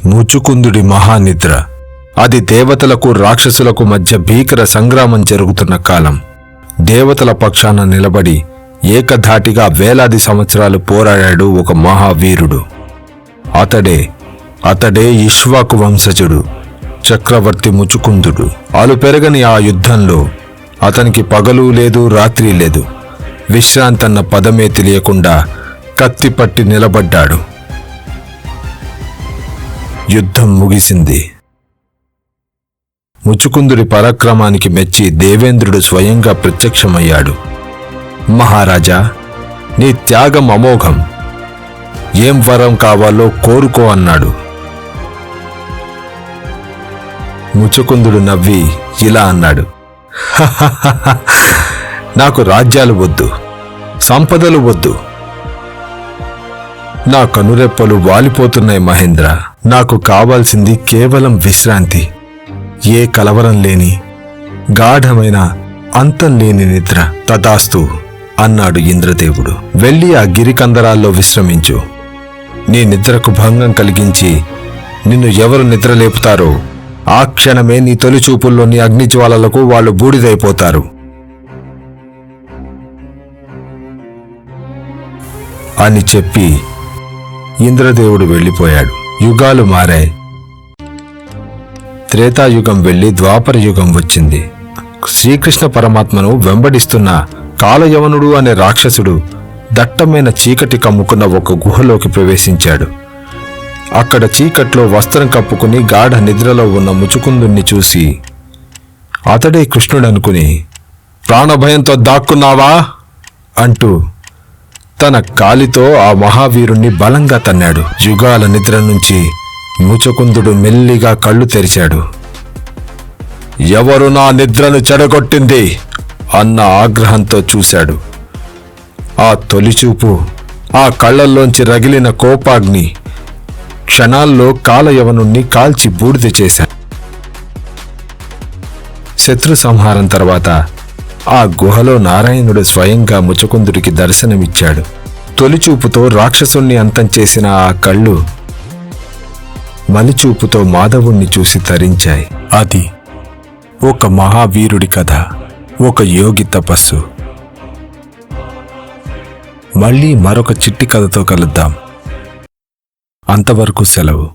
ముచుకుందుడి మహానిద్ర. అది దేవతలకు రాక్షసులకు మధ్య భీకర సంగ్రామం జరుగుతున్న కాలం. దేవతల పక్షాన నిలబడి ఏకధాటిగా వేలాది సంవత్సరాలు పోరాడాడు ఒక మహావీరుడు. అతడే ఇక్ష్వాకు వంశజుడు, చక్రవర్తి ముచుకుందుడు. అలుపెరగని ఆ యుద్ధంలో అతనికి పగలు లేదు, రాత్రి లేదు. విశ్రాంతన్న పదమే తెలియకుండా కత్తిపట్టి నిలబడ్డాడు. యుద్ధం ముగిసింది. ముచుకుందుడి పరాక్రమానికి మెచ్చి దేవేంద్రుడు స్వయంగా ప్రత్యక్షమయ్యాడు. మహారాజా, నీ త్యాగం అమోఘం. ఏం వరం కావాలో కోరుకో అన్నాడు. ముచుకుందుడు నవ్వి ఇలా అన్నాడు, నాకు రాజ్యాలు వద్దు, సంపదలు వద్దు. నా కనురెప్పలు వాలిపోతున్నాయి మహేంద్ర. నాకు కావాల్సింది కేవలం విశ్రాంతి. ఏ కలవరం లేని, గాఢమైన, అంతం లేని నిద్ర. తదాస్తు అన్నాడు ఇంద్రదేవుడు. వెళ్ళి ఆ గిరికందరాల్లో విశ్రమించు. నీ నిద్రకు భంగం కలిగించి నిన్ను ఎవరు నిద్రలేపుతారో ఆ క్షణమే నీ తొలిచూపుల్లోని అగ్నిజ్వాలలకు వాళ్ళు బూడిదైపోతారు అని చెప్పి ఇంద్రదేవుడు వెళ్ళిపోయాడు. యుగాలు మారాయి. త్రేతాయుగం వెళ్ళి ద్వాపర యుగం వచ్చింది. శ్రీకృష్ణ పరమాత్మను వెంబడిస్తున్న కాలయవనుడు అనే రాక్షసుడు దట్టమైన చీకటి కమ్ముకున్న ఒక గుహలోకి ప్రవేశించాడు. అక్కడ చీకట్లో వస్త్రం కప్పుకుని గాఢ నిద్రలో ఉన్న ముచుకుందుణ్ణి చూసి అతడే కృష్ణుడనుకుని, ప్రాణభయంతో దాక్కున్నావా అంటూ తన కాలితో ఆ మహావీరుణ్ణి బలంగా తన్నాడు. యుగాల నిద్ర నుంచి ముచుకుందుడు మెల్లిగా కళ్ళు తెరిచాడు. ఎవరు నా నిద్రను చెడగొట్టింది అన్న ఆగ్రహంతో చూశాడు. ఆ తొలిచూపు, ఆ కళ్లల్లోంచి రగిలిన కోపాగ్ని క్షణాల్లో కాలయవనుణ్ణి కాల్చి బూడిద చేశాడు. శత్రు సంహారం తర్వాత ఆ గుహలో నారాయణుడు స్వయంగా ముచుకుందుడికి దర్శనమిచ్చాడు. తొలిచూపుతో రాక్షసుణ్ణి అంతం చేసిన ఆ కళ్ళు మలిచూపుతో మాధవుణ్ణి చూసి తరించాయి. అది ఒక మహావీరుడి కథ, ఒక యోగి తపస్సు. మళ్ళీ మరొక చిట్టి కథతో కలుద్దాం. అంతవరకు సెలవు.